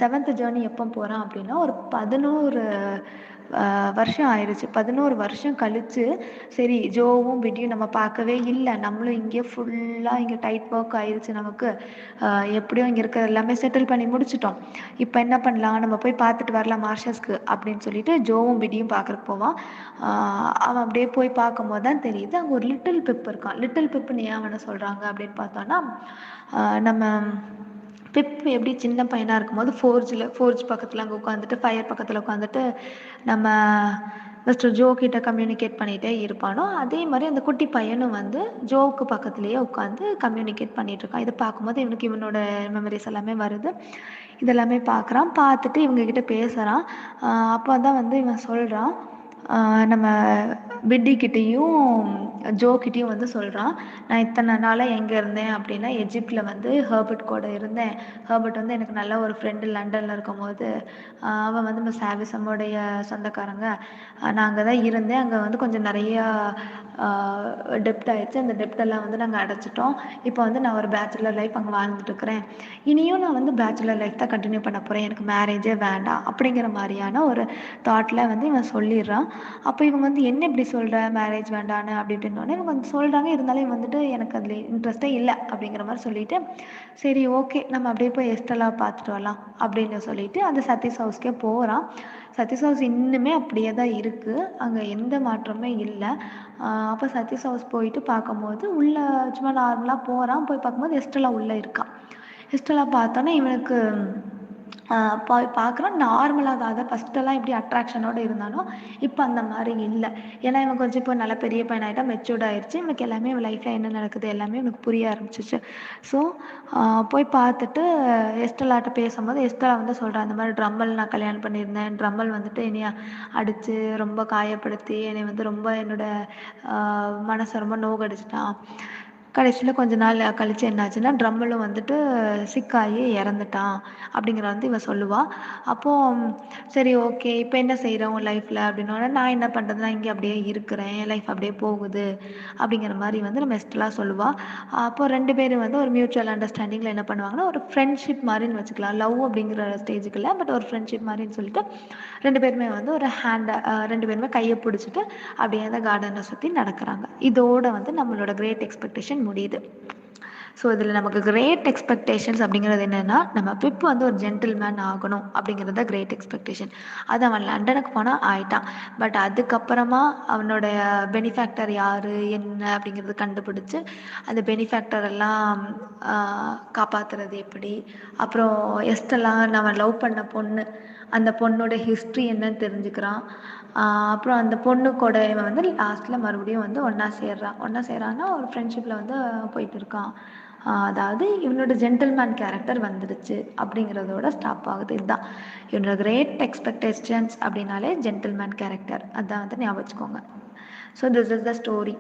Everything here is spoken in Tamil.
7th ஜேர்னி எப்போ போகிறான் அப்படின்னா ஒரு 11 வருஷம் ஆயிடுச்சு. 11 வருஷம் கழிச்சு சரி ஜோவும் விடியும் நம்ம பார்க்கவே இல்லை, நம்மளும் இங்கே ஃபுல்லாக இங்கே டைட் ஒர்க் ஆயிடுச்சு நமக்கு, எப்படியும் இங்கே இருக்கிற எல்லாமே செட்டில் பண்ணி முடிச்சிட்டோம், இப்போ என்ன பண்ணலாம், நம்ம போய் பார்த்துட்டு வரலாம் மார்ஷஸ்க்கு அப்படின்னு சொல்லிட்டு ஜோவும் விடியும் பார்க்குறக்கு போவான். அவன் அப்படியே போய் பார்க்கும்போது தான் தெரியுது அங்கே ஒரு லிட்டில் பிப் இருக்கான். லிட்டில் பிப்னு ஏன் அவனை சொல்கிறாங்க அப்படின்னு பார்த்தோன்னா, நம்ம பிப் எப்படி சின்ன பையனாக இருக்கும்போது ஃபோர்ஜ் பக்கத்தில் அங்கே உட்காந்துட்டு ஃபயர் பக்கத்தில் உட்காந்துட்டு நம்ம மிஸ்டர் ஜோ கிட்ட கம்யூனிகேட் பண்ணிகிட்டே இருப்பானோ, அதே மாதிரி அந்த குட்டி பையனும் வந்து ஜோவுக்கு பக்கத்துலேயே உட்காந்து கம்யூனிகேட் பண்ணிகிட்டு இருக்கான். இதை பார்க்கும்போது இவனுக்கு இவனோட மெமரிஸ் எல்லாமே வருது. இதெல்லாமே பார்க்குறான். பார்த்துட்டு இவங்ககிட்ட பேசுகிறான். அப்போ தான் வந்து இவன் சொல்கிறான், நம்ம விட்டிக்கிட்டேயும் ஜோக்கிட்டேயும் வந்து சொல்கிறான், நான் இத்தனை நாளாக எங்கே இருந்தேன் அப்படின்னா எஜிப்டில் வந்து ஹெர்பர்ட் கூட இருந்தேன். ஹெர்பர்ட் வந்து எனக்கு நல்ல ஒரு ஃப்ரெண்டு லண்டனில் இருக்கும்போது, அவன் வந்து மிஸ் ஹாவிசம்முடைய சொந்தக்காரங்க, நான் அங்கே தான் இருந்தேன். அங்கே வந்து கொஞ்சம் நிறையா டெப்ட் ஆயிடுச்சு. அந்த டெப்டெல்லாம் வந்து நாங்கள் அடைச்சிட்டோம். இப்போ வந்து நான் ஒரு பேச்சுலர் லைஃப் அங்கே வாழ்ந்துட்டுருக்கிறேன். இனியும் நான் வந்து பேச்சுலர் லைஃப் தான் கண்டினியூ பண்ண போகிறேன், எனக்கு மேரேஜே வேண்டாம் அப்படிங்கிற மாதிரியான ஒரு தாட்டில் வந்து இவன் சொல்லிடுறான். அப்போ இவங்க வந்து என்ன இப்படி சொல்கிற, மேரேஜ் வேண்டான்னு அப்படி இப்படின்னோடனே இவங்க வந்து சொல்கிறாங்க. இருந்தாலும் இவன் வந்துட்டு எனக்கு அதில் இன்ட்ரெஸ்ட்டே இல்லை அப்படிங்கிற மாதிரி சொல்லிட்டு, சரி ஓகே நம்ம அப்படியே போய் எஸ்டெல்லாம் பார்த்துட்டு வரலாம் அப்படின்னு சொல்லிட்டு அந்த சதீஷ் ஹவுஸ்க்கே போகிறான். சதீஷ் ஹவுஸ் இன்னுமே அப்படியே தான் இருக்குது, அங்கே எந்த மாற்றமே இல்லை. அப்போ சதீஷ் ஹவுஸ் போயிட்டு பார்க்கும்போது உள்ளே சும்மா நார்மலாக போகிறான். போய் பார்க்கும்போது எஸ்டெல்லாம் உள்ளே இருக்கான். எஸ்டெல்லாம் பார்த்தோன்னே இவனுக்கு போய் பார்க்குறான், நார்மலாக தான். அதை ஃபஸ்ட்டெல்லாம் எப்படி அட்ராக்ஷனோடு இருந்தானோ இப்போ அந்த மாதிரி இல்லை. ஏன்னா இவன் கொஞ்சம் இப்போ நல்லா பெரிய பையனாகிட்டா, மெச்சூர்ட் ஆயிடுச்சு. இவனுக்கு எல்லாமே இவன் லைஃப்பில் என்ன நடக்குது எல்லாமே இவனுக்கு புரிய ஆரம்பிச்சிச்சு. ஸோ போய் பார்த்துட்டு எஸ்டெல்லாட்ட பேசும்போது எஸ்டெல்லா வந்து சொல்கிறான், இந்த மாதிரி ட்ரம்மல் நான் கல்யாணம் பண்ணியிருந்தேன், ட்ரம்மல் வந்துட்டு என்னைய அடித்து ரொம்ப காயப்படுத்தி என்னை வந்து ரொம்ப என்னோட மனசை ரொம்ப நோகடிச்சிட்டான். கடைசியில் கொஞ்ச நாள் கழிச்சு என்னாச்சுன்னா ட்ரம்மலும் வந்துட்டு சிக்காகி இறந்துட்டான் அப்படிங்கிற வந்து இவன் சொல்லுவாள். அப்போது சரி ஓகே இப்போ என்ன செய்கிறேன் உன் லைஃப்பில் அப்படின்னோடனே, நான் என்ன பண்ணுறது, நான் இங்கே அப்படியே இருக்கிறேன், என் லைஃப் அப்படியே போகுது அப்படிங்கிற மாதிரி வந்து நம்ம எஸ்டெல்லாம் சொல்லுவாள். அப்போ 2 பேரும் வந்து ஒரு மியூச்சுவல் அண்டர்ஸ்டாண்டிங்கில் என்ன பண்ணுவாங்கன்னா ஒரு ஃப்ரெண்ட்ஷிப் மாதிரின்னு வச்சுக்கலாம், லவ் அப்படிங்கிற ஸ்டேஜுக்கு இல்லை, பட் ஒரு ஃப்ரெண்ட்ஷிப் மாதிரின்னு சொல்லிட்டு 2 பேருமே வந்து ஒரு 2 பேருமே கையை பிடிச்சிட்டு அப்படியே அந்த கார்டனை சுற்றி நடக்கிறாங்க. இதோட வந்து நம்மளோட கிரேட் எக்ஸ்பெக்டேஷன் முடியுது. ஸோ இதில் நமக்கு கிரேட் எக்ஸ்பெக்டேஷன்ஸ் அப்படிங்கிறது என்னென்னா, நம்ம பிப் வந்து ஒரு ஜென்டில்மேன் ஆகணும் அப்படிங்கிறது தான் கிரேட் எக்ஸ்பெக்டேஷன். அது அவன் லண்டனுக்கு போனால் ஆயிட்டான். பட் அதுக்கப்புறமா அவனுடைய பெனிஃபேக்டர் யார் என்ன அப்படிங்கிறது கண்டுபிடிச்சி அந்த பெனிஃபேக்டர் எல்லாம் காப்பாற்றுறது எப்படி, அப்புறம் எஸ்டெல்லாம் நம்ம லவ் பண்ண பொண்ணு, அந்த பொண்ணோட ஹிஸ்ட்ரி என்னன்னு தெரிஞ்சுக்கிறான். அப்புறம் அந்த பொண்ணு கூட இவன் வந்து லாஸ்ட்டில் மறுபடியும் வந்து ஒன்றா சேர்றான்னா ஒரு ஃப்ரெண்ட்ஷிப்பில் வந்து போயிட்டு இருக்கான். அதாவது இவனோட ஜென்டில்மேன் கேரக்டர் வந்துடுச்சு அப்படிங்கிறதோட ஸ்டாப் ஆகுது. இதுதான் இவனோட கிரேட் எக்ஸ்பெக்டேஷன்ஸ் அப்படின்னாலே ஜென்டில்மேன் கேரக்டர், அதான் வந்து ஞாபகம் வச்சுக்கோங்க. So this is the story.